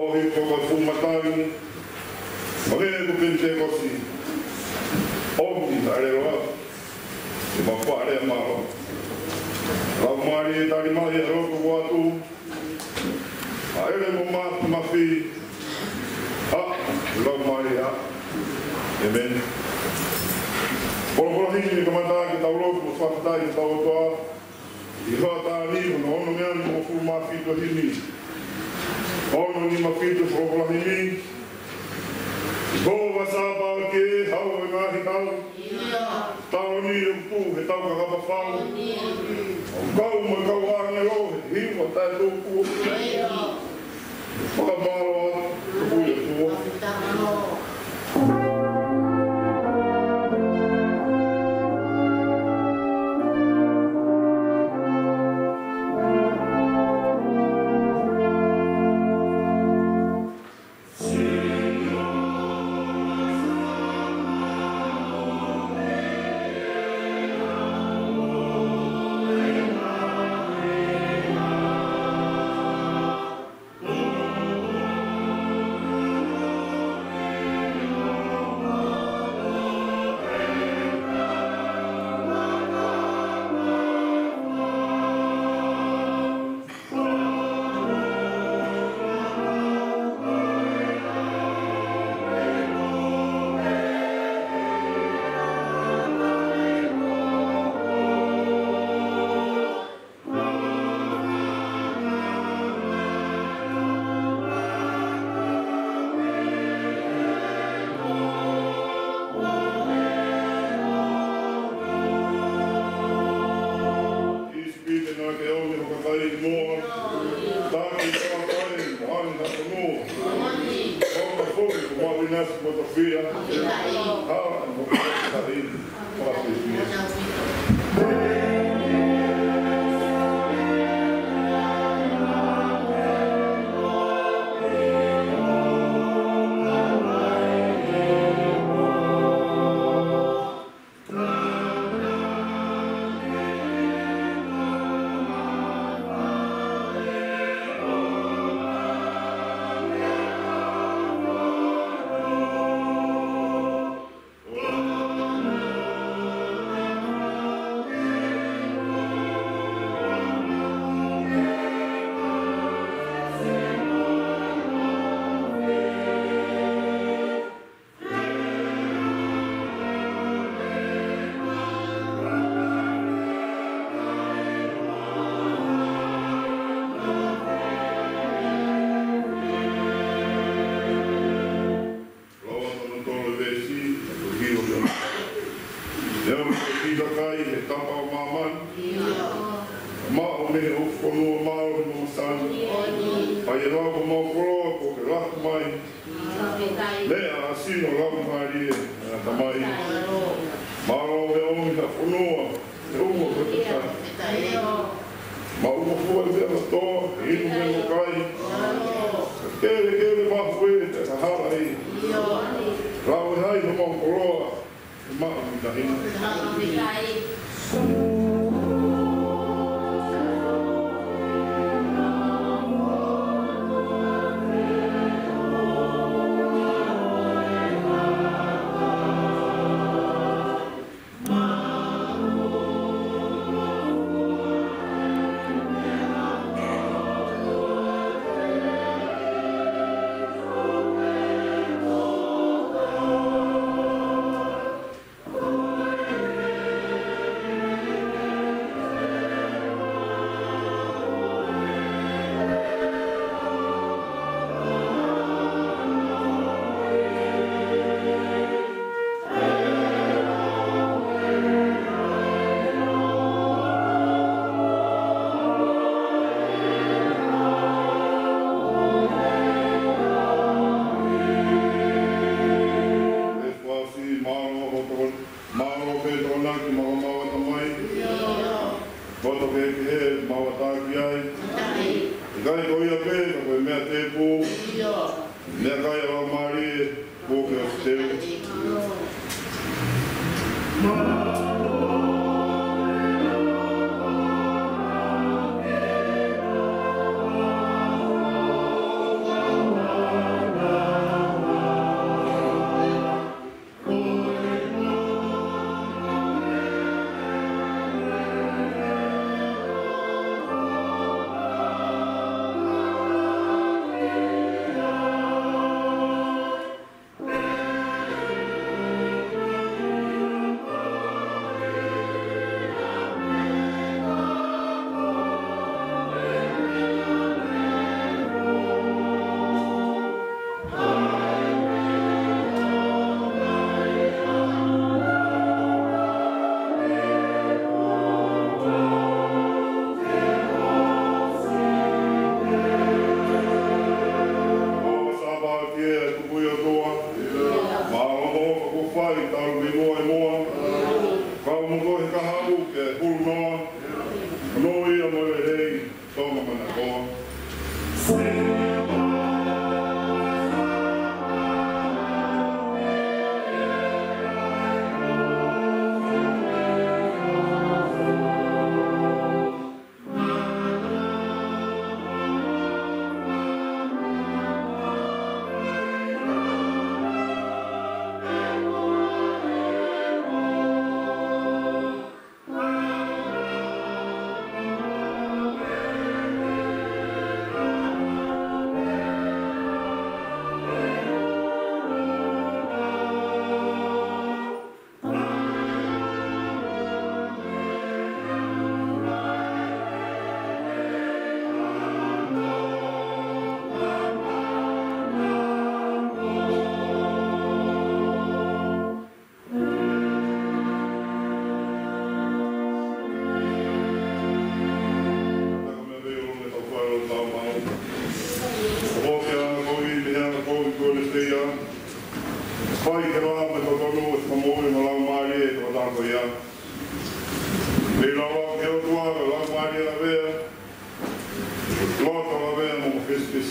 Ohi ko fumatangi. Magene ko pinte ko si. Omni tare roa. Te mapare amaro. La mari tari mai ro ko watu. Aere mo ma mafi. La mari ha. Amen. Por hini ko mata ki taulo ko fata ki taulo. I hoa tāni, ono mea ni mo furu mawhito hini. Ono ni mawhito whokla hini. Ko wasapa ke, hau e ngahi tau. Tau ni e pū, he tau ka kapa whau. O kau ma kau anga ro, he hiwa tai tō pū. Whakamaro a, pū e pū.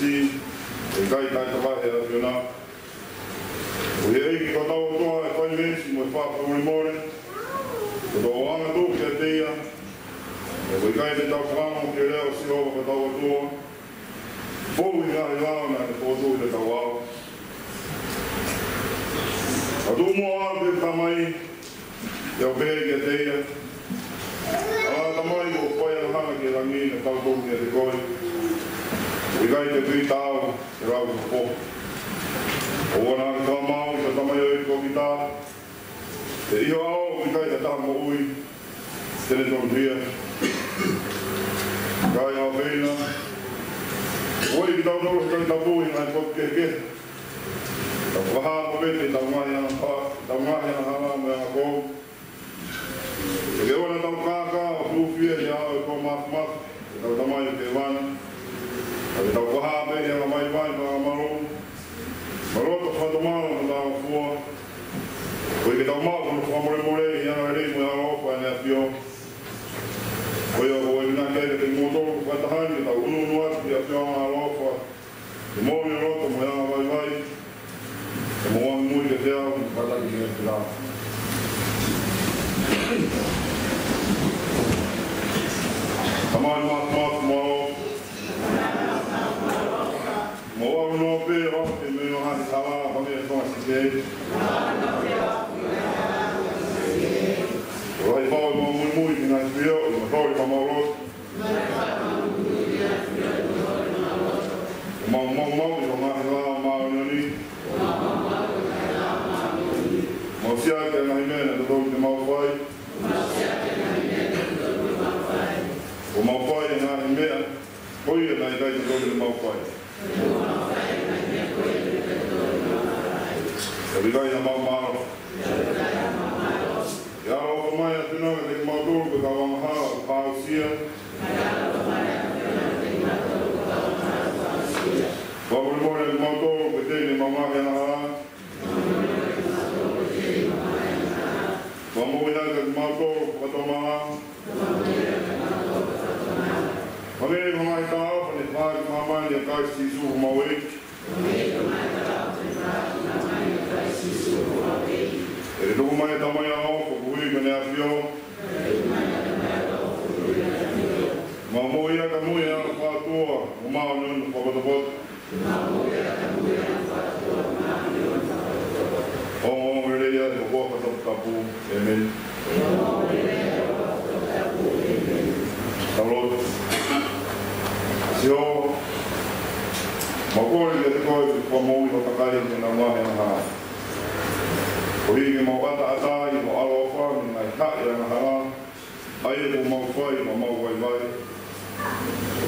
si e kai tai tawahe a fiona. O he eiki ko tau toa e whai mesi mo e whāpuri more. Ko tau anga tō ki a teia. E wai kai te tau whango ki reo si hova ko tau toa. Fōu i ngahi launa e pōtō i te tau au. A tō mua āte tamai e au pēhe ki a teia. A tamai o whai a hana ki a rangi na tau tō ki a te koi. I kai te tui tāu e rau ka pō. O wana ki tā mau i ka tamai o i ko ki tā. Te iho au i kai te tā mo ui. Tene tōn pia. Kai au peina. Oi ki tau noro kai tā pūi ngai pot ke ke. Ta whaha mo pete tau ngahi ana pā. Tau ngahi ana hana mo ana kou. E ke wana tau kākā o tūwhia i au e ko mātu mātu. E tau tamai o ke wana. Ake tau whaha pēni anga mai pai pa anga maro. Maro to whatomaro na tāma fua. Koe ke tau mau kono whamore more i anga rei mo anga opa e nea pio. Koe o koe mina kei te motoro ko whaitahani ke tau unu atu ki a pio anga opa. Te mōni o roto mo anga vai vai. Te mo wangi mui ke te au ki whaitaki ki e te rā. Tamai mātu mo alo. Mo au no pe o te me no hani tala pa me to si ke. Oi pa mo muy ni na fio, no tori pa mo ro. Mo no ma la ma no ni. Mo sia ke na himena do te mau fai. O mau fai na himena. Oi na i kai do te mau fai. E kai na mau maro. E aro o mai a tino me te mau tōru ka wanga hala o pāo sia. Wapuri mōre te mau tōru ka tēne mau mahi ana hala. Wamui nai ka te mau tōru ka tō maha. Wamere ka mai tā au ne whāri ka mai a kai si su mau e. E re tōku mai tamai a au, ko kuhui ka nea pio. Ma mōi a ka mui a ka whātua, o maa nunu whakatapot. O ngō rei a te whakatapu, amen. Tālot. Sio, ma kōri te koe te whamoi o takai te nā mahi ana hana. Ko hiki mau ata atai, mo alofa, mi ngai hae ana hana. Aie ko mau whai, ma mau vai vai.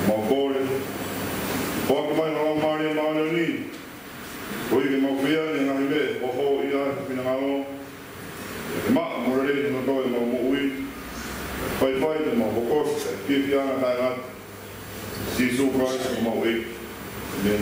Mau kōri. Ko ake mai na lamari e maana ni. Ko hiki mau whia ni ngahi me, oho i a te pina ngalo. E te maa mora rei no toi mau mo ui. Pai pai te mau hokos, e kipi ana kai ngati. Jesus Christ, come away. Amen.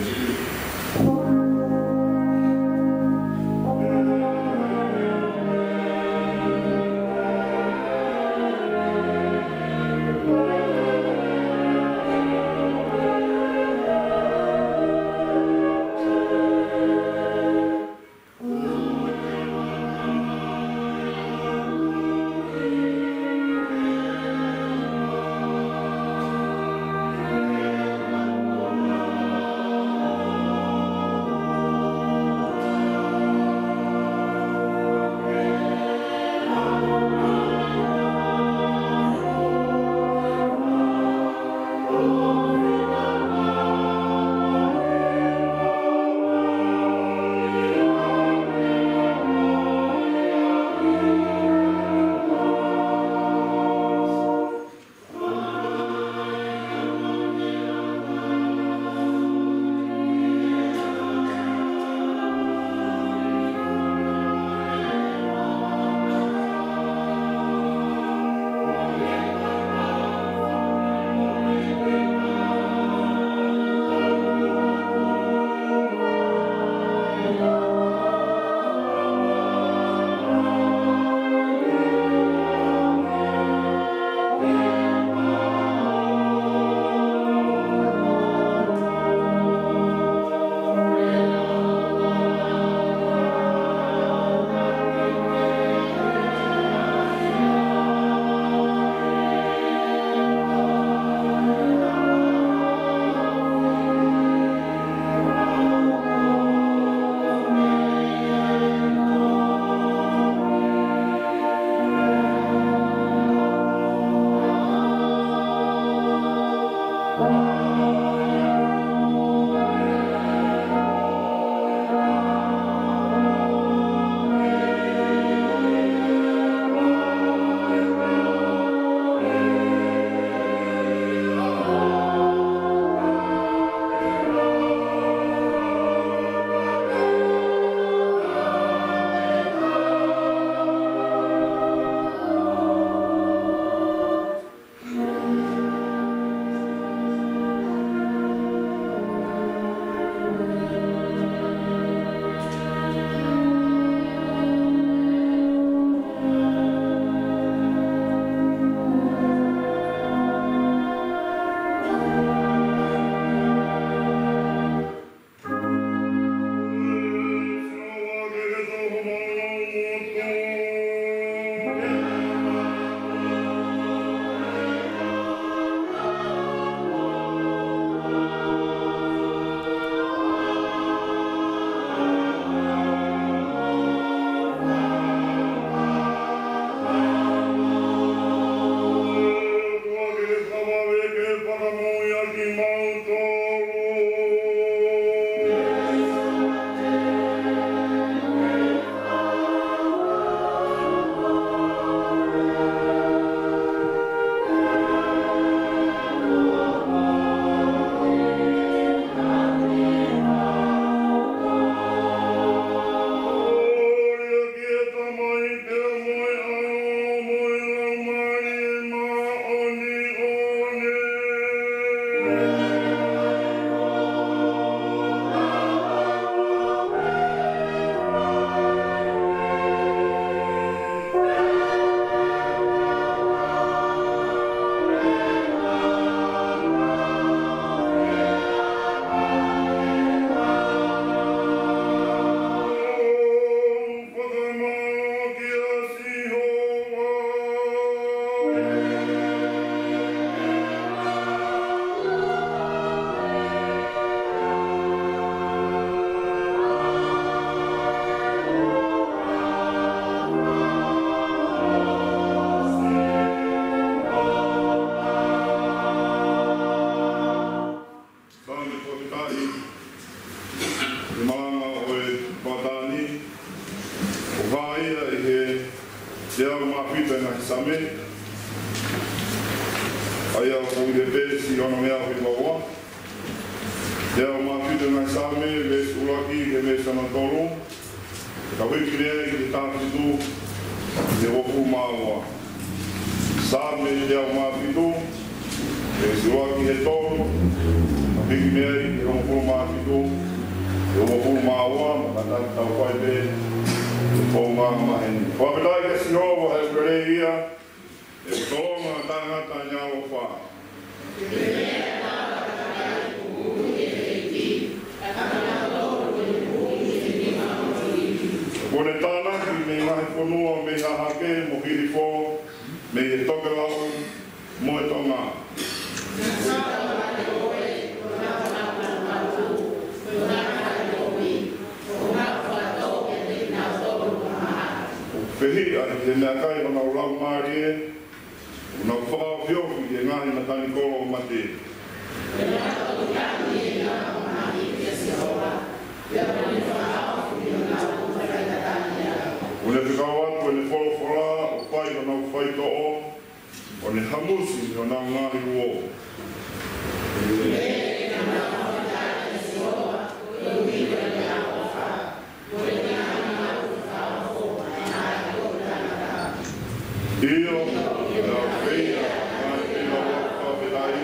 Mana o e Patani, o Haia i he te au mawhita na Same, ai au koi le pesi ono mea hui maua, te au mawhita na Same, le Sulaki, ke me Sanatoro, ka wiki lea i te tātitu, te woku maua. Same te au mawhito, le Sulaki he toro, ka wiki lea i te woku mawhito, te woku maua, ma ka tau whai pe, o ngā maheni. Whakatai ke sinova he prere ia, e tōma tangata ngā o whā. Kone tānaki me ngahi whanua me hahake mo hiri fō, me e toke lau, mo e tonga. Pehi ai te mea kai o nau lau maari e, o nau whakao whioki e ngahi na tani kolo o mate. O ne whikao atu e ne wholo whola o whai o nau whai to o ne hamusi o nau ngahi uo. Io, la feia, la feia, la feia,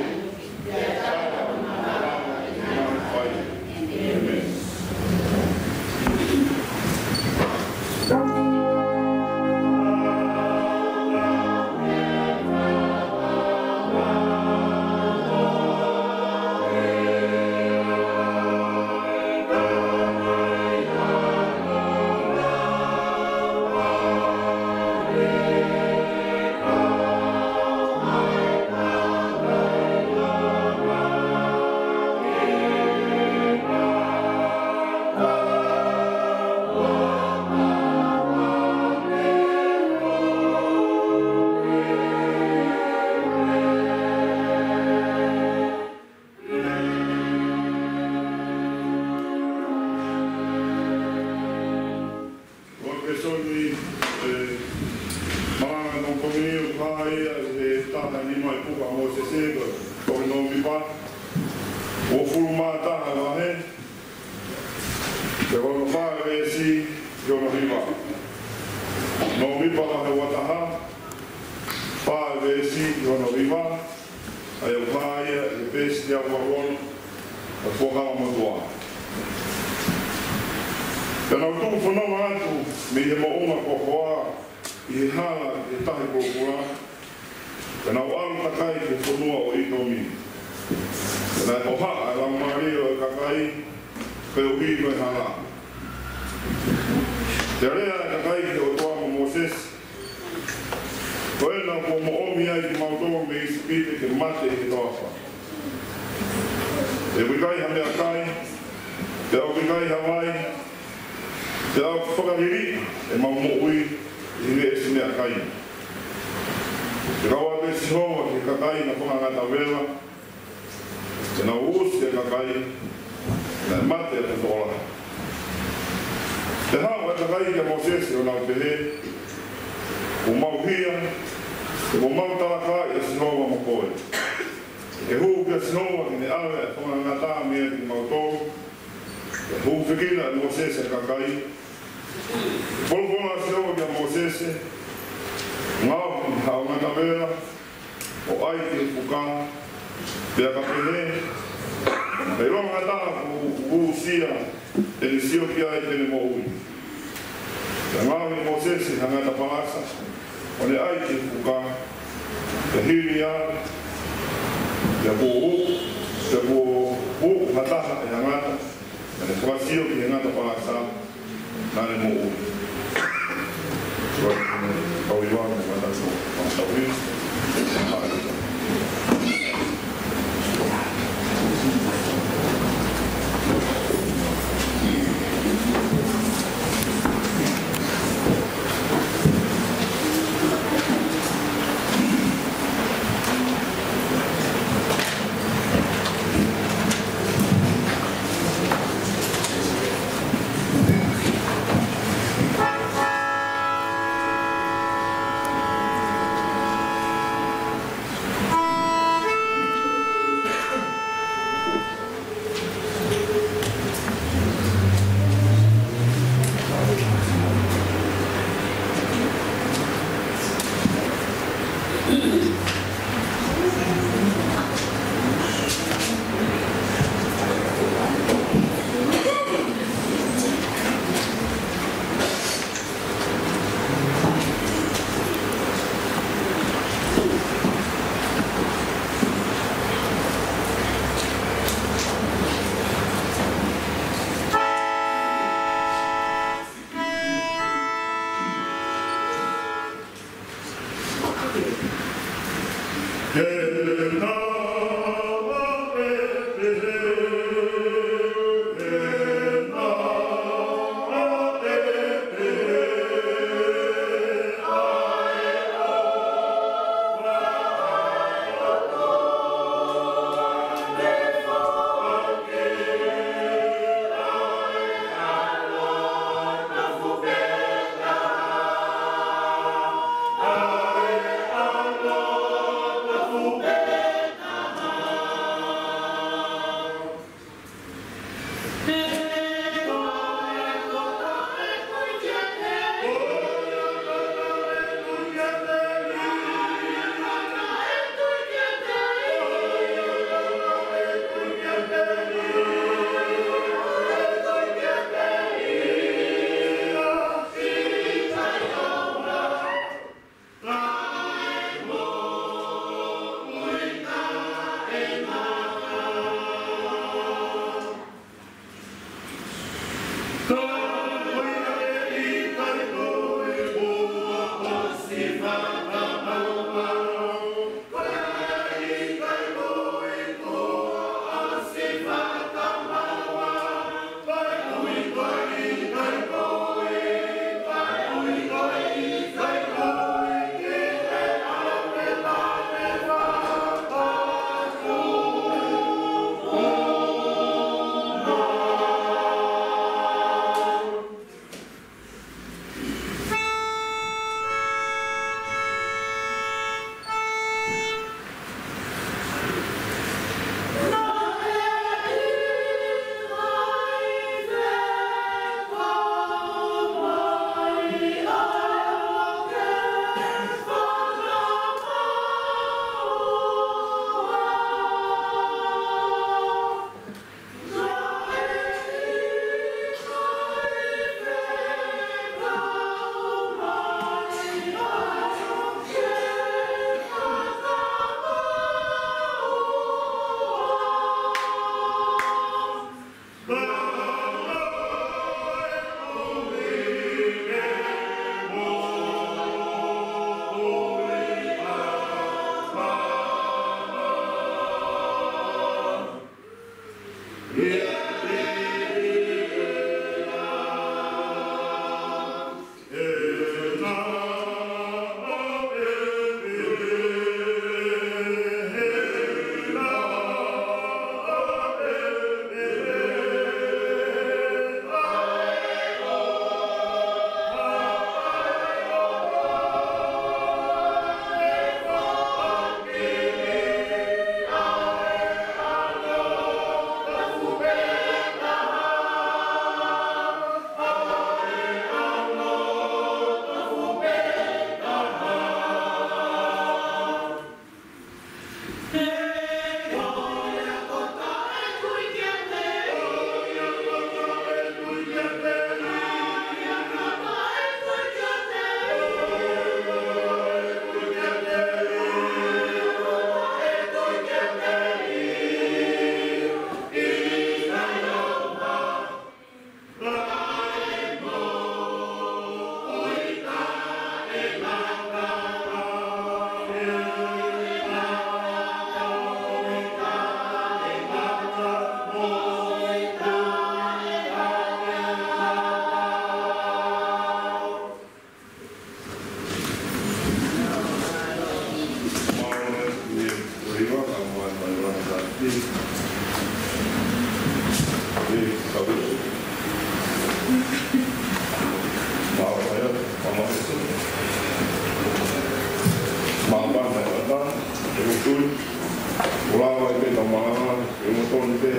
malanga, e moton te,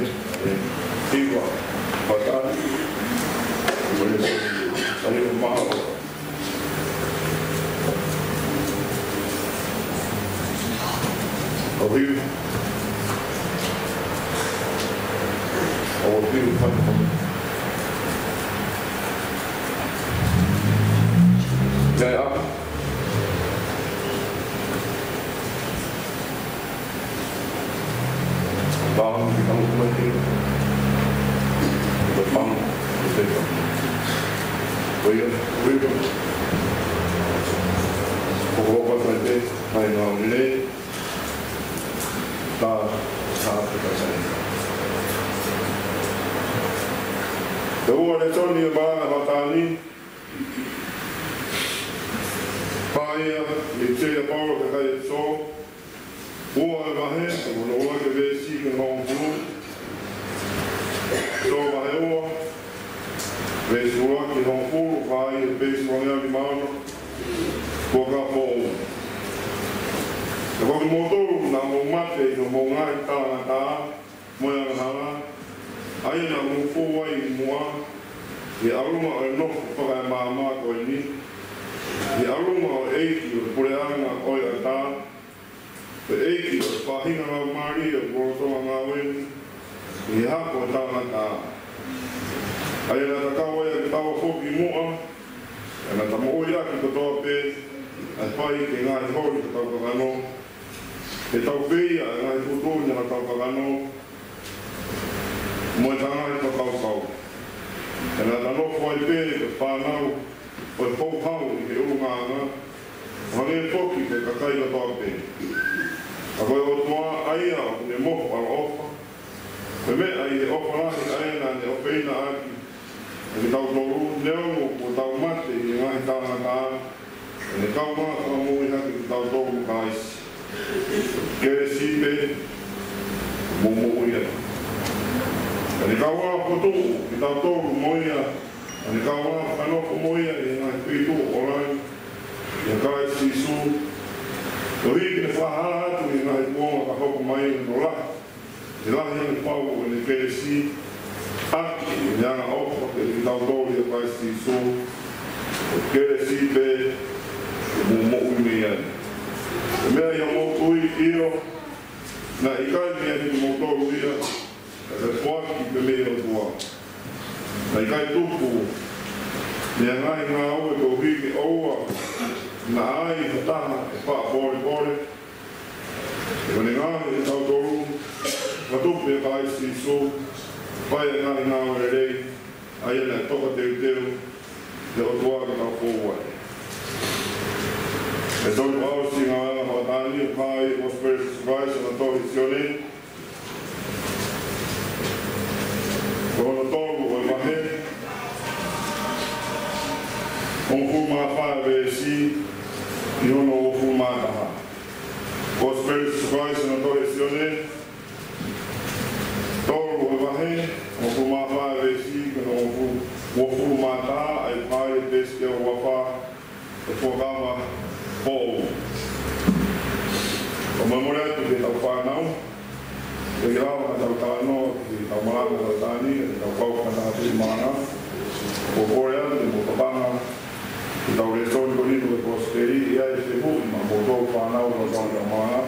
tiwa, pata, e sali o maho. O riu, Jaya. Bang di kamu mati. Bang itu. Boyo. Pokok apa saja, main orang ini. Tak kita saya. Dua ada Tony bang Batani. Paia, Litia Paulo que cai só. Boa varre, o loa que vê se que não pulu. Só varre boa. Vê se o loa que não pulu, vai vê se o loa de mano. Boca bom. Agora o motor na mão mate, no mão ai tá, moia na aí na mão foi aí moa. E aluma no para mama ko ni. E aluma eiki o pureanga o ia tā. E eiki o whahinga ngā mari o porotoa ngā weni. E hako tāna tā. Ai na takau ia ki tawa whoki mua. E na tamo oia ki katoa pē. Ai whai ke ngā i hori ka tau kakano. E tau pēia e ngā i kutoni ka tau kakano. Moe tanga i ka tau kau. E na tano whai pē ka whanau. O e pōpau i te urunganga, hange toki te kakai ka toa pē. A koe o toa aia o ne moho ala ofa. Me mea i te ofa lahi aina ne opeina aki. E ki tau toru neongo ko tau mate i ngahi tāna tāna. E ne kau mata ka mui haki ki tau toru ka aisi. Kere sipe, mumu ia. E ne kau a potu ki tau toru moia. Ani kawa kanoko moia e ngai pitu orai. E kai sisu. O hiki ne whahala atu i ngai kuonga ka hoko mai no la. E lahi ane pau o ne keresi. Aki e nyanga ofa e ki tau tori e kai sisu. O keresi pe e mumo ui ane. E mea ia motui io. Na i kai ni ane ki motoru ia. E te whaki pe mea o tua. Na i kai tupu, ni a ngai ngā ue tō hiki oua, na ai hataha e pā pōre. E wani ngāne e tau toru, ma tupu e kai sisu, pai e ngai ngā ue rei, ai ena e toka teu, te o tuari tau kōwai. E tōru ausi ngā ala hawatani, o kai o Spirit Surprise na tohi sione. Kono tōru o e mahe, o fuma whae vesi, i ono o fuma taha. Ko Spirit Surprise na tohe sione, tōru o e mahe, o fuma whae vesi, o fuma taha, ai whae peske o wawha, e whakawa pōu. O mamore atu te tau whanau, e grawa na tau tāno, ki tau maranga tau tāni, e tau kauka na te mana, o kore atu, mo tapanga, ki tau restori koninu e prosperi, ia e te hui, ma mo tau whanau no tau tau mana,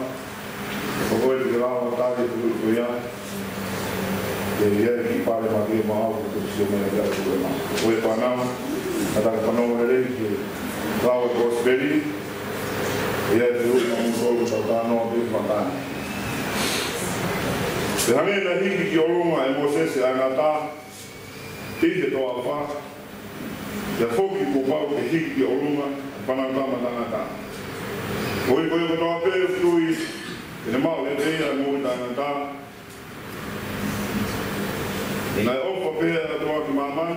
o koe te grawa tāti tu utu ia, e ia e ki pare ma kia mahau, ki tu sio mea kia tu e ma. Koe whanau, na taka whanau e rei, ki tau e prosperi, ia e te hui, ma mo tau tau tāno, te whatani. Te hange na hiki ki orunga e Mosese a ngā tā, i te toa wha, te whoki ko pau ke hiki ki orunga, e whanakama tā ngā tā. Hoi koe ko toa pēr tui, e ne mau e teia e mōi tā ngā tā. E nai ofa pēr a toa ki māman,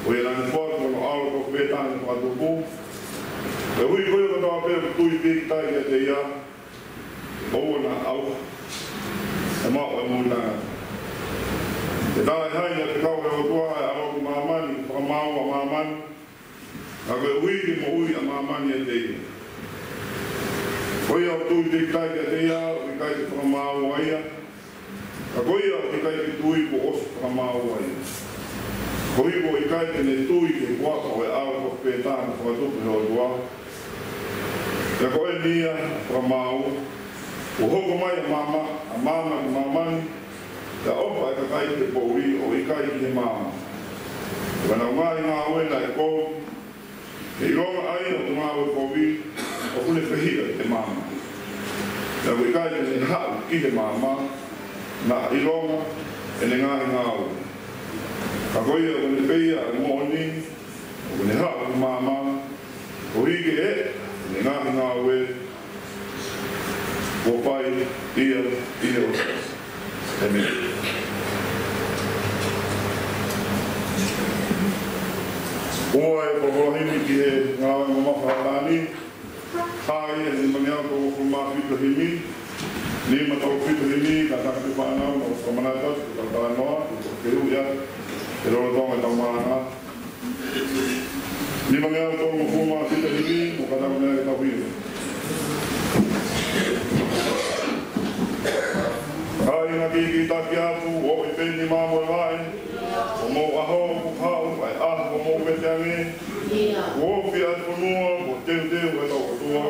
o e nani whātu kono alo ko pētāni ko atupu. E hoi koe ko toa pēr tui pēki tai ki a teia, o na au. E mao e mūtanga. E tāi haina te kau e o tua e aloku māmani, whakamau a māmani, a koe uiki mo ui a māmani e teia. Hoi au tui te kai a teia, i kai te whakamau a ia, Kakoia o kai ki tui ko osu kamau ai. Koi ko i kai tene tui ke kuaka o e awa ko pētāna whakatupu he o tua. Ka koe nia kamau, o hoko mai a mama ki mamani, ka opa e ka kai te pouri o i kai ki he mama. Ka nau ngai ngā uena e kou, ke i ronga ai o tu ngā ue kovi, o kune whehira te mama. Ka koe i kai tene hau ki he mama, na ilonga e ne ngahi ngāu. Ka koe o ne peia e mōni, o ne hao ki māma, o hige e ne ngahi ngāu e, o pai ia o sas. Amen. Oa e pakorahini ki he ngāwe mo mawhaatani, hāi e ni mangiau ko o mawhito himi, ni matau fito hini, ka tāki whanau, na o whamanatas, ka tānoa, ka keruia, e rora tonga tau maranga. Ni mangiau ko o mawhito hini, mo ka tāki mea e tau hiro. Kai na ki taki atu, o i peni māmo e vai, o mō aho, o hau, ai aho, o mō weteange, o opi atu konua, o teu e tau katua.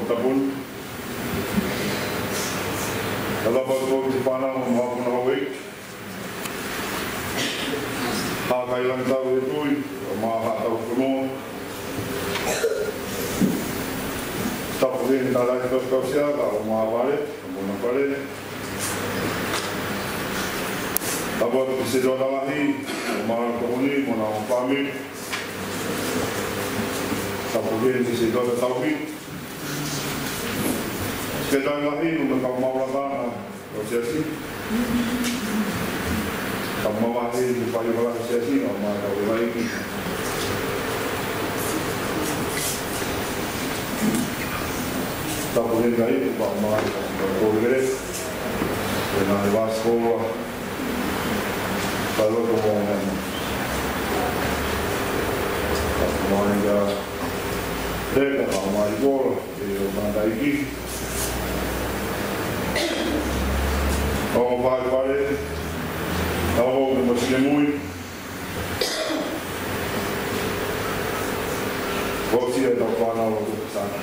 tapun. Kalau baru di panah maupun awik, hakai lang tahu itu, mahal tahu penuh. Tapi ini tak lagi berkausia, kalau mahal balik, kemudian balik. Tapi bisa jual lagi, mahal kehuni, mana pamit. Tapi ini bisa jual tahu. Kita lagi untuk kaum mawatan, prosesi. Kaum mawatan di pagi malam prosesi, kaum mawatan lagi. Tapi ini lagi kaum mawatan berkulit dengan vasco, kalau kemudian kemudian dia dekat kaum mawatan di mana lagi. Kalau balik, kalau masih lemui, kalau sih ada panah waktu kesana,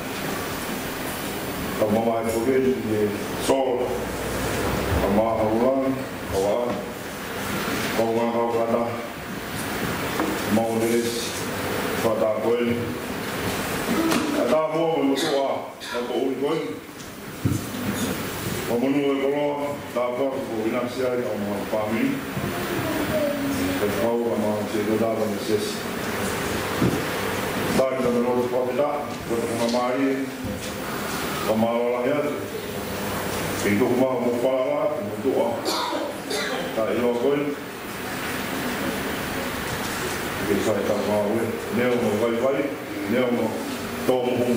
kalau mau pergi di Seoul, kalau ulang, kalau kata mau nulis kata koin, ada mau menusuk atau ulikon. Menurut kalau dapat finansial yang kami, kalau kami sudah dapat akses, dan kita menurut kita berpengamari, kemaluan itu mau mufala untuk tak ilokon, kita tak mau neo baik, neo tomu.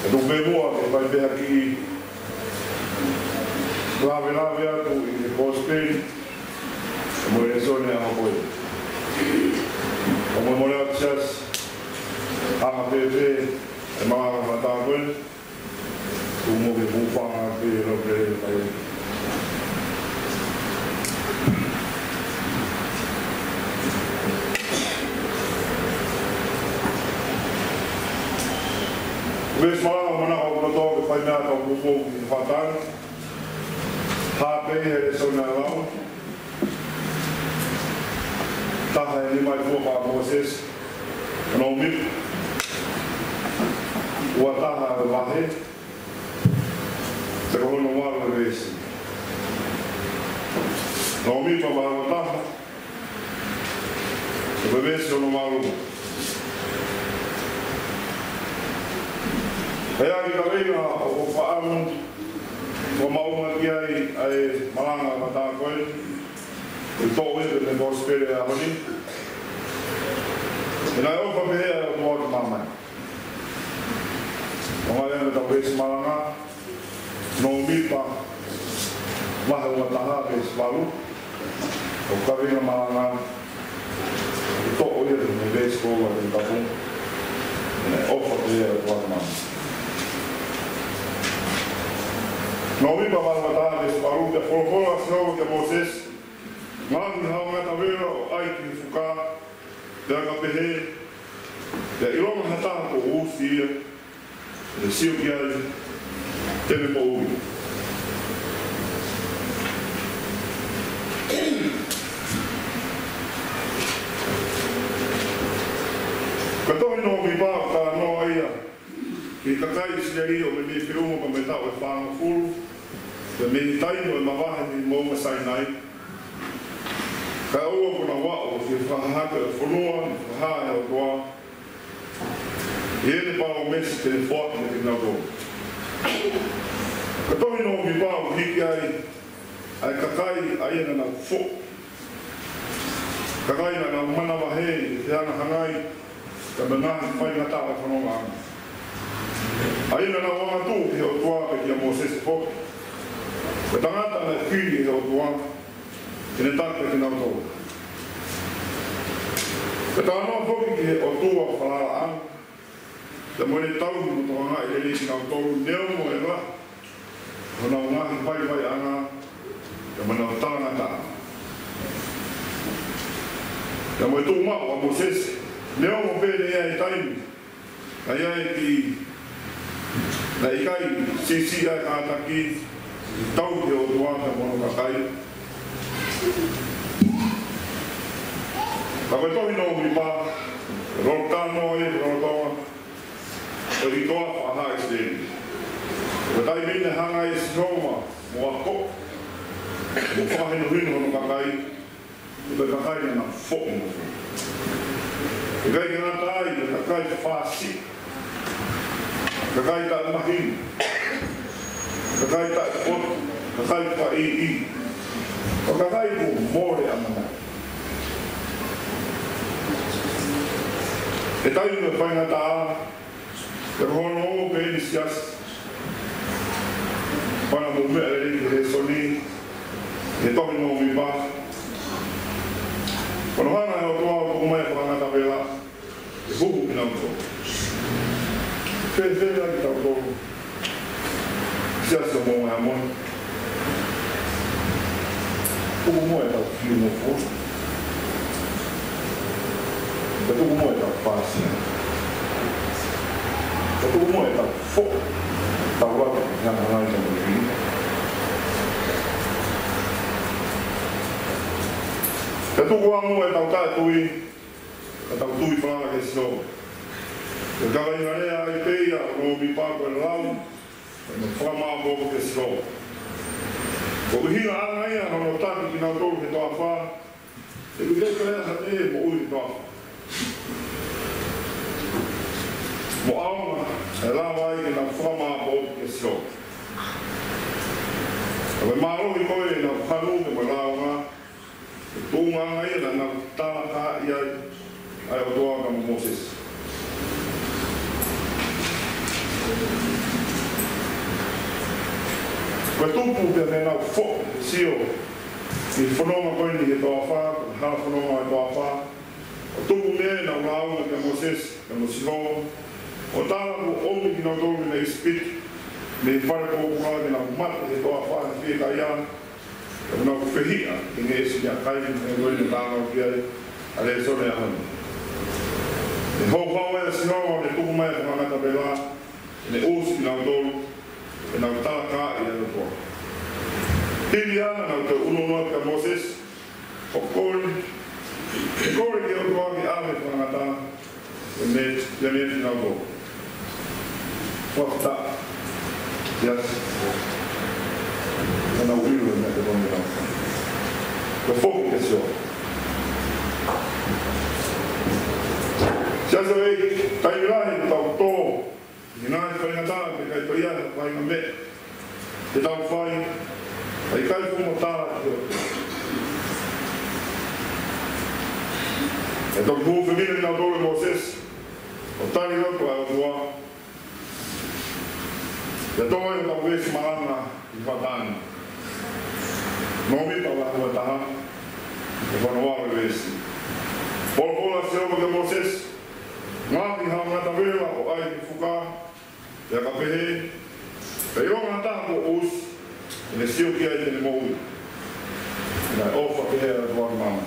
Itu memang kita bagi lave aku ini postpaid, kemudian soalnya apa itu? Kemudian mulai akses APP, emang mata pun, umum bufang APP lebih baik. Wes malam mana kau tahu banyak atau bufang di Fatan, HP ada sonal, tahan ini macam apa proses, nomik, watah lahir, sekarang nomor lebih, nomik apa watah, lebih nomor. Kaya kita rin upaan kumaungan kiai ay malanga matakoy ito ulit ng gospel ako ni inayo pabihay mo mamay ngayon ito bes malanga nomi pa mahal mataha bes balu o kami na malanga ito ulit ng bes ko at ito pong inayo pabihay mo mamay. Nomi pa malmatahan is paru de folfola snow de Moses. Man hanga tavero ai ki fuka de kapehe. De iloma hata ko usia. De siu kiai tene mo ui. Katohi nomi pa ka no aia. Ki kakai sineri o me firumo pa me tau e whango fulu. Te meni taino e mawahe ni maunga sainai. Ka ua kuna wao ki whahaka e whanua, ni whahae o toa. I ene pao mesi te whaata me te nako. Ka tohi no mi pao hiki ai kakai ai ena na fo. Kakai na mana wahe, te ana hangai, ka mengahi whai ngata a whanonga ana. Ai ena na wangatu ki o toa pe ki a Moses fo. Ka tangata na whiri e o toa, kene tāke ki nau tau. Ka tānoa whoki ki o toa whalala anu, te moene tau mo toa ngā i rei ki nau tau neo mo e la, ho nau ngahi pai anga, te moene o tāngata. Te moe tū mao a Moses, neo mo pēne ia i taimi, ka ia e ki Na ikai sisi ai tātaki tau te o tuata mono kakai. Ka koe tohi no mi pā, rolo tāno e, rolo tonga, o i toa whaha e stēni. Ka tai mine hanga e sinoma, mo a ko, mo whahino hino no kakai, o te kakai na whoko mo. E kai ki ngā tai, e kakai whāsi, kakai ta mahini, kakai ta poto, kakai pa i. O kakai ko more amana. E tai me whainga tā, e hono o pe ni sias, whana mo mea rei ki he soni, e tohi no mi pā. Whana hana e o toa o kukumai whangata wela, e huku ki nau tō. Whewhera ki tau tō, sias o mō mea mōi. Kuku mo e tau whiu no fō. Ka tuku mo e tau whāsi. Ka tuku mo e tau whō. Tau rata ki ngā ngai ka mo ringa. Ka tuku angu e tau tātui. Ka tau tui whanga ke sino. Ka kakai ngarea ai teia o mi pāko e lau. Ka me whakamā mōko ke sino. Ko hina angai ana no tāki ki nā tōru ke toa whā. E ku kei karea sa e mo ui toa whā. Mo aunga, e lawa ai ki nā whamā bōtu ke sio. A me mārohi koe e nā whanu ke mo launga, e tūnga ngai e nā tāka i ai o toa ka mo Moses. Koe tūpu pia me nā whō, sio, i whanonga koe ni he toa whā, hana whanonga e toa whā. O tupu mea nā launga ke Moses, ke mo Sihoa, o tāna ko omi ki nā tōru nei spit, nei whare kōpura ki nā mate he toa whāna whie kai ana, e nā ku whehia ki nge esi ni a kaini e ngoi ni tāna o ki ai, a le sone a hana. E hau hau e a Sihoa ne tuku mai a whangata pela, e ne osi ki nā tōru, e nā tāna kā i a toa. Tiri ana nā te unonoa ka Moses, o kore, e kore ki o toa ki ame whangata, e me ti nā tōru. Whakata, yes. Ana uiru e mea te rongi nā. Ka whoki ke sio. Siasa e, kai rahi tau tō, i nāi whainga tā, te kai paia, whainga me, te tau whai, ai kai whunga tā, e tau kū whemina nā tōre Moses, o tani rako e o tua, e toa e tau wesi marana i whatani. Nomi pa wahua taha, e whanoara wesi. Pola se opa ke Moses, ngāti hangata wera o ai ki whuka, e ka pehe, e ronga taha ko us, e ne sio ki ai tene moui. E nai ofa pehe a tuan mama.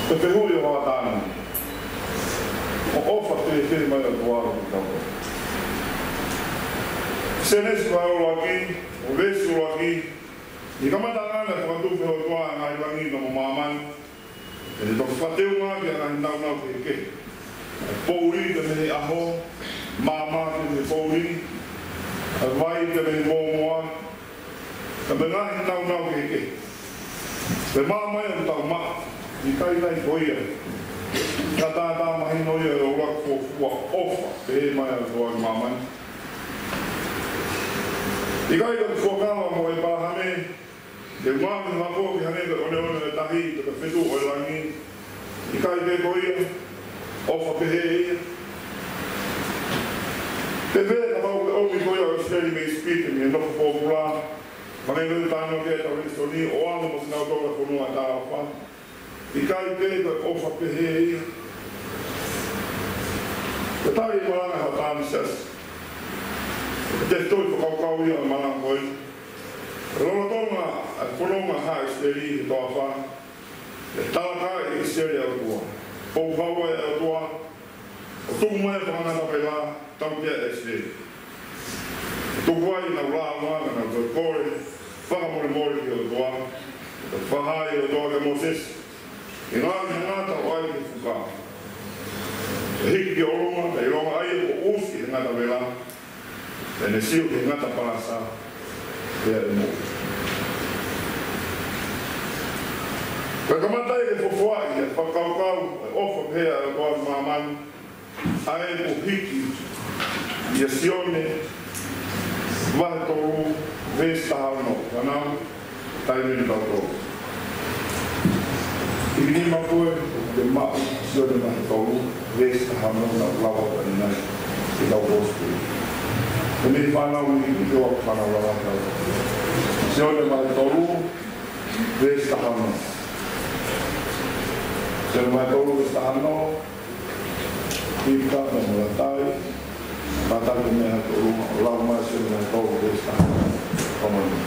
Te pehui o wātāna. O ofa te mai o tuara ki tau. Se nesi kai o laki, o vesi o laki, i kamata ngana te watupe o tuara ngai rangi na mo mamani, e te toku whateu ngāki a ngai nau nau ke ke. Pouri te mene aho, māma te mene pouri, a vai te mene mōmoa, ka me ngai nau nau ke ke. Te māma e o tau maa, i kai nei koia. Ka tātā mahi noia e o rako fua ofa, pe mai a toa i mamani. I kai ka fua kawa mo e pāhame, te umami mako ki hane ka one e tahi, ka whetu o e langi. I kai te koia, ofa pehe ia. Te pēr ka mau ke omi koia o sneri me spiti mi e noko pōpura. Mane nui tāno ke tau ristoni, o anu mo sinau toka konua tā awha. I kai pēta ofa pehe ia. Ka tai e maranga hau tāmi sias. Te toi whakaukau ia o maranga koi. Rona tonga a whanonga hae steri i toa wha. Talaka e sere au tua. O hawa e au tua. O tuku mai whangana pela tau kia e sere. Tuku ai na ura amanga na koe kore. Whakamore mori ki au tua. Whahai au tua ke Moses. I ngāta o ai ki whuka. E hiki ki oroma, e ronga ai e ko usi e ngata pela. E ne siu ki ngata parasa. Pea e mo. Kakamatai e fofoai e whakaukau e ofa pea e koa mamani a e po hiki i a sione wahe toru vesta hauno wanau tai meni tau toru. I ni makoe o te mau sione wahe toru vesta hauno na lawa tani nai i tau postu. E meni whanau i te wak whanau lawa tau. Sione wahe toru vesta hauno. Sen mai tolu esta hanno, tika me mulatai, tatai me ha tolu lau mai sen mai tolu esta hanno, komani.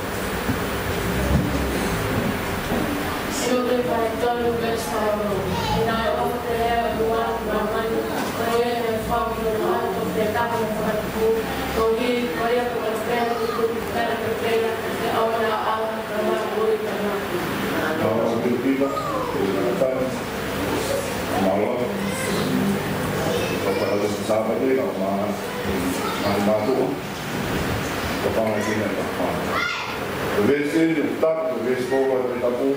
Siempre mai tolu esta hanno, ina ofte hea luar ramai, koe e whamu alto te tamu whakatu, kohi koe ko te pēr tuku pēr te pēr, te aura ala ramai ui tanaki. Nā te pila, te mulatai. Malo, kalau ada sahabat ni, kalau mana matu, kalau mana sini tak. Bersih, tak, bersih bawa kita pun,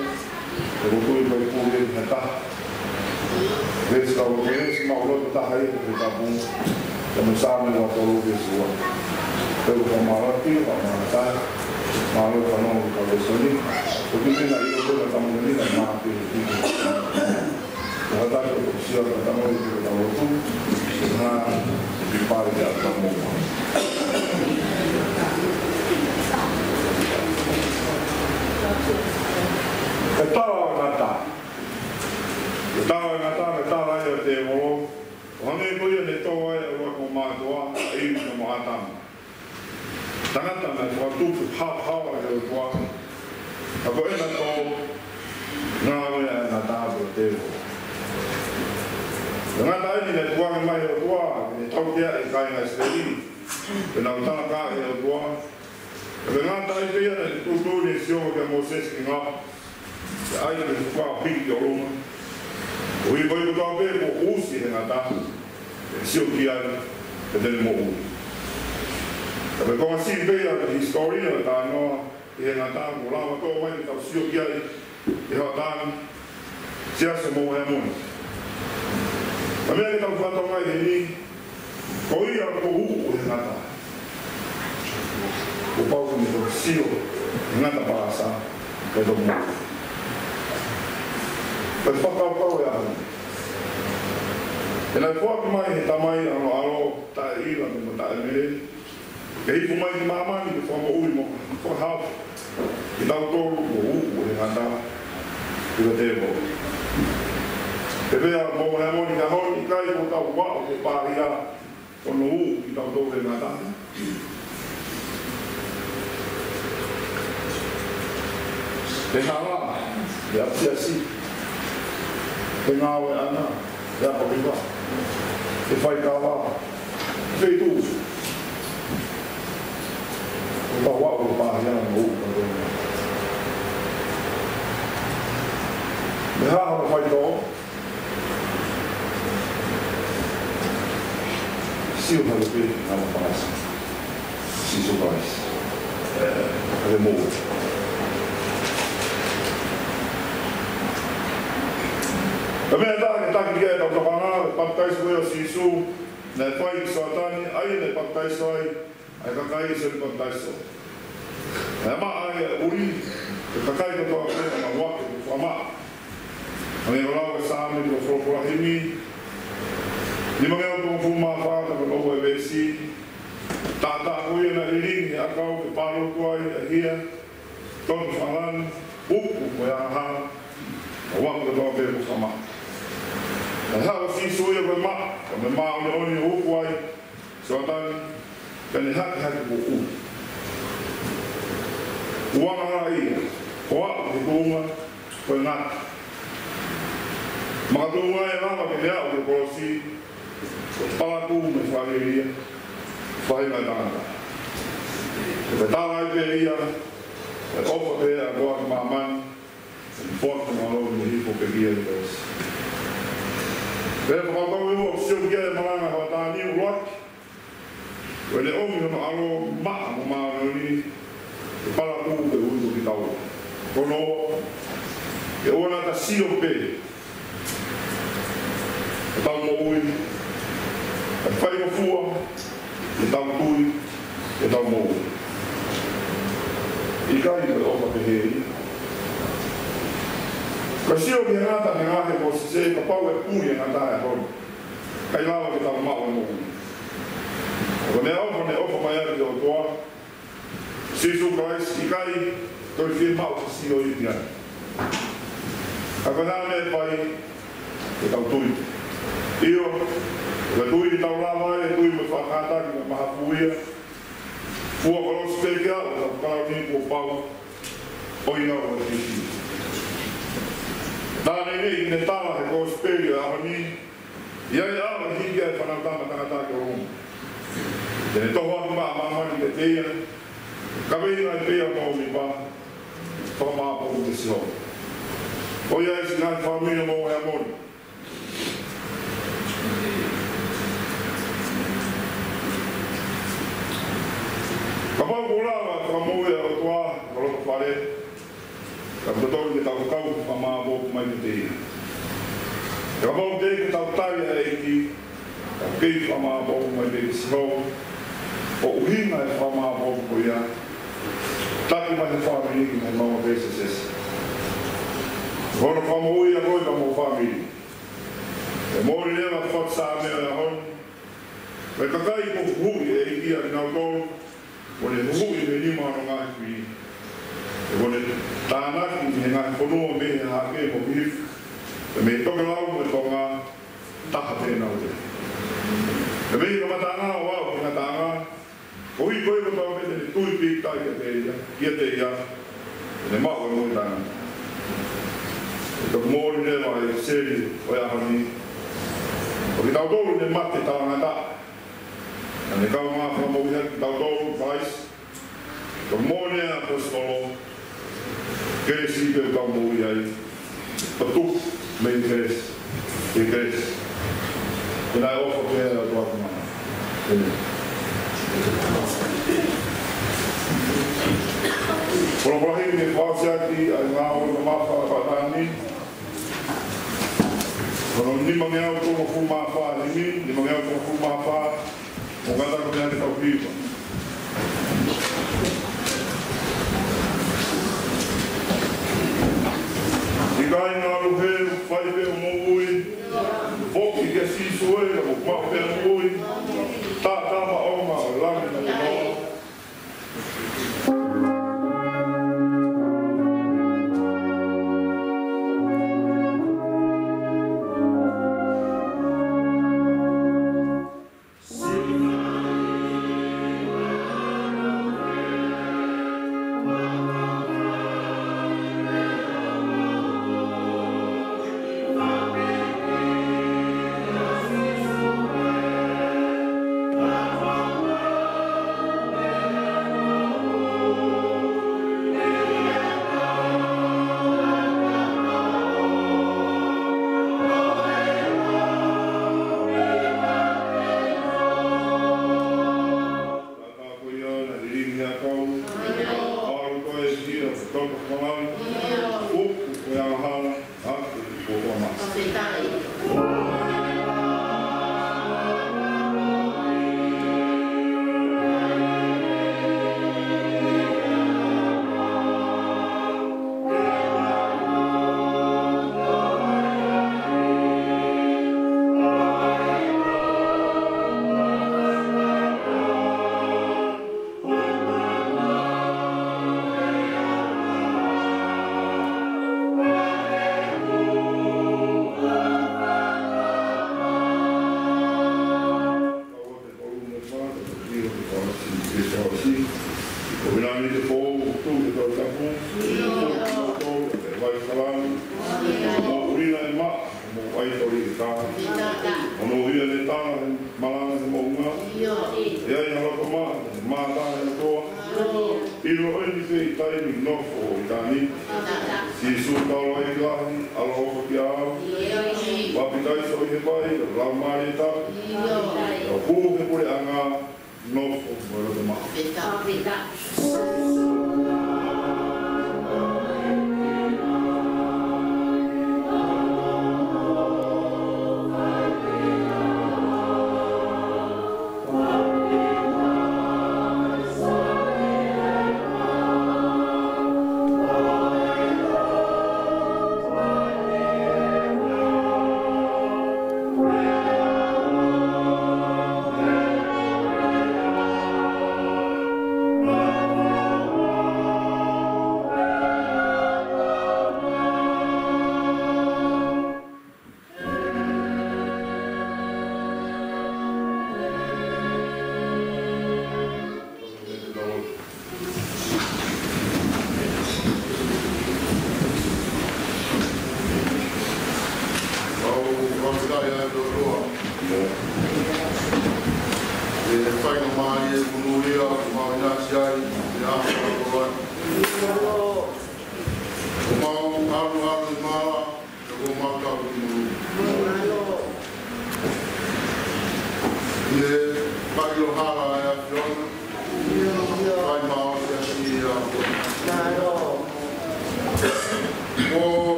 berukui berukui kita. Bersih kalau bersih malu kita hari kita pun, kami sama waktu lalu bersih. Kalau malu ti, kalau mana tak, malu kalau bersih ni, begitu nak ikut kita tamu ni nak mati. Hata ko sio ka tamo i ko tamo tu na i pare ya tamo Ketawa ia te molo hane ko ia ne toa e wa ko mātua i no mātama tangata na ko tu hawa e ko a ko ena to na ia na tāpo te Ngā taini ne tuanga mai o tua, ne tautea e kainga Israeli, e nau tana kā e o tua. E ngā tai pia ne tutu ne sio ke Moses ki ngā, e ai ne tuka piki o roma. O i koi kutau pē ko usi he ngā tā, e sio ki ai, e tene mo ui. E me konga si pēia ke historia e tā noa, e he ngā tā, ko rāma tō mai ne tau sio ki ai, e hoa tāni, siasa mo hea moni. A mea ki tau whatau mai he ni, ko ia ko uku he ngata. Ko pau ni ko sio, ngata parasa, e do mo. Pe whakau pau e ahu. E nai whaki mai he tamai alo tae ira me mo tae mere. Ke hiku mai ki mamani ke whama ui mo, whakau. Ki tau tōru ko uku he ngata, ki ko te mo. E vea mo he moni ka honi kai ko tau wao ke pāria o no u ki tau tōre ngā tāna. Te ngāra, e ati asi. Te ngāwe ana, e apa kiwa. Te whai kāwa, whei tūsu. Ko tau wao ke pāria no u ka tōre. Me haha na whai tō. Sio hale pe na mapasa. Si so vais. Ale mo. Kami ada kita kia tau tokanga pakai suwe si su na pai satani ai le pakai soi ai kakai se pakai so. Ma ai uri kakai ko to na wa ko ma. Ani ora sa mi ko fo himi. Ni mga ko fuma fa ka no e besi tata ko ia na ring a kau ke palo ko ai hia ton falan upu ko ya ha wa ko to pe ko sama ha o si so ia ko me ma o ni upu ai so tan kan ha ko u wa ai ko ko ma ko na Matunga e lava ke lea o te kolosi, palaku me whareria, whainga tangata. Te tāra i pe ia, e opa pe a roa ki mamani, e porta malo ni hipo pe kia i pēs. Pēr whakatau e o sio kia e maranga hawa tāni u roaki, o le omi hono alo maa mo maa ni, e palaku pe uitu ki tau. Kono, e ona ta sio pe, e tau mo ui, e whai mo fua, e tau tui, e tau mo ui. I kai me opa pe hei. Ka sio ki ngata me ngahe mo se ka pau e pui e ngata e honi. Kai lawa ki tau mao mo ui. Ko me opa ne opa mai ari o toa, Sisu Christ, i kai, toi whie mao ka sio i piani. Ka nā me pai, e tau tui. Io, e tui i tau lawa e tui me whakataki me maha puia. Fua kolos pekea, o tau karau ni kua pau, o ina o e tiki. Tāne nei, ne tāma he kolos pekea aho ni, iai awa hikia e whanatama tangatake o rungu. Tene toho atu maa mamani te teia, kaweina e pea mau mi pa, whakamā poru te siho. O iai si nai whamina mo hea moni. Ka pau kōrāwa ka moe o toa, ka loko whare, ka mtatori ke tau kau ka maa bōku mai te teia. Ka pau te ke tau tari a eiki, ka kei ka maa bōku mai te siho, o uhinga e ka maa bōku ko ia, taki mai te whamini ki mai maua PSS. Hono whamoui a koi ka mō whamini. E mōri lewa whaksā mea e honi, me kakai ko hui e iki a ki nau tōru, Kone hui me lima no ngāi kui. E kone tānaki me ngāi whanua me he hake mo pif. E me toke lau me tonga taha tēnā o te. E me ka matanga o au ki ngā tanga. Ko hui koe ko tau me te tui pītai kia te ia. E ne mao e mui tanga. E ka mōri rewa e seri o iahani. O ki tau tōru ne mate tanga ta. Ne kau ngā whamawiha ki tau tōru pais, ka mōne a apostolo, kere sipe kau mōi ai, pa tuk me i keres, e keres. E nai ofa pēra a tuak mana. Kono prahi me whāsiaki ai ngā oi ka mawha a whatani, kono nima ngeau tōma fu mawha a nimi, nima ngeau tōma fu mawha o gata ko te tau pipa. I kai ngā ruhe, whai pe o mōui, whoki kia sisu e, o mao pe o mōui, tā tāma oma o langi na te noa. ia le tāna malanga se maunga. Ia i halo ka maa tāna e toa. I ro e ni whei taimi nofo o i tāni. Si su taulo e kahi, alo hoko ki ao. Wapitai so i he pai, lau maari e tāpi. Hu he pure anga nofo o i roto maa.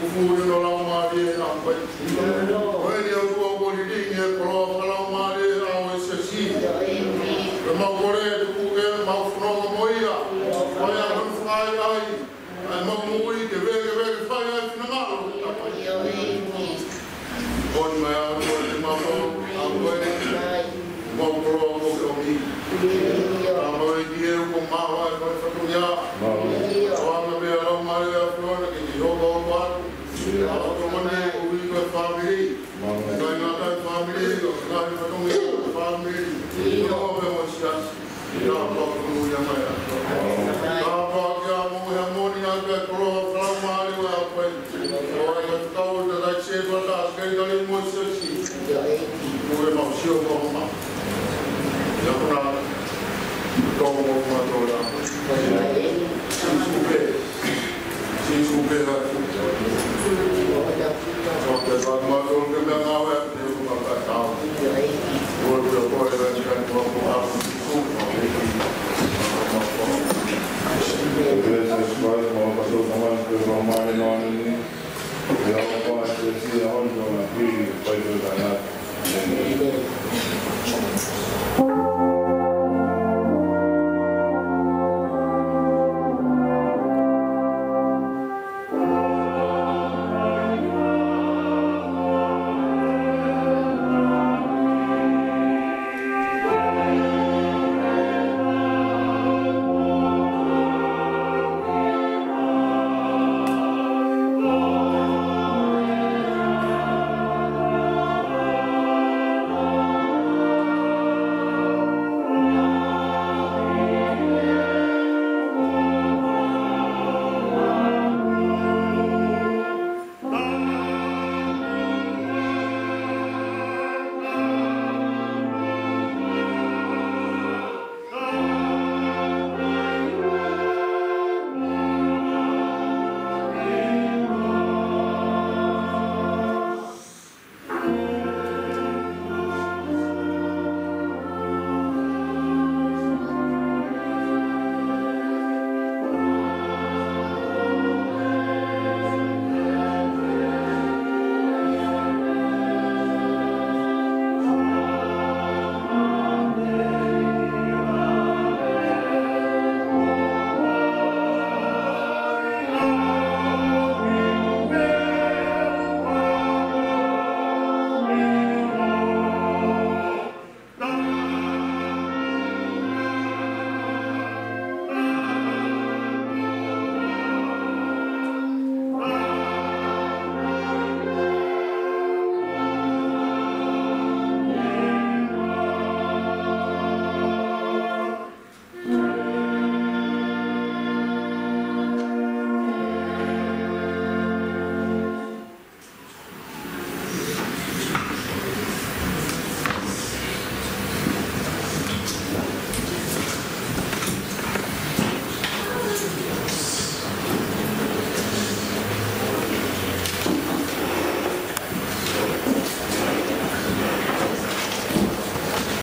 Fufuyo no la ma di na pa. Oye, yo tuo boli di nge ko si. Ke mau kore tu ke mau froga moia. Moia kon fai ai. Ai mau mui ke vege fai ai na malo. Kon mai au ko mau au ko mau pro ko mi. Mau dia ko mau ai ko fatunya. Awang be alo mai a flor ke yo go wa. Aku kemana ui ke family. Saya nak family, saya nak family. Ini apa maksud? Ini apa yang mana? Apa yang mau ni nak kalau mari apa? Orang yang tahu dah siapa dah sekali maksud sih. Mungkin maksud apa? Yang pernah kau mau orang.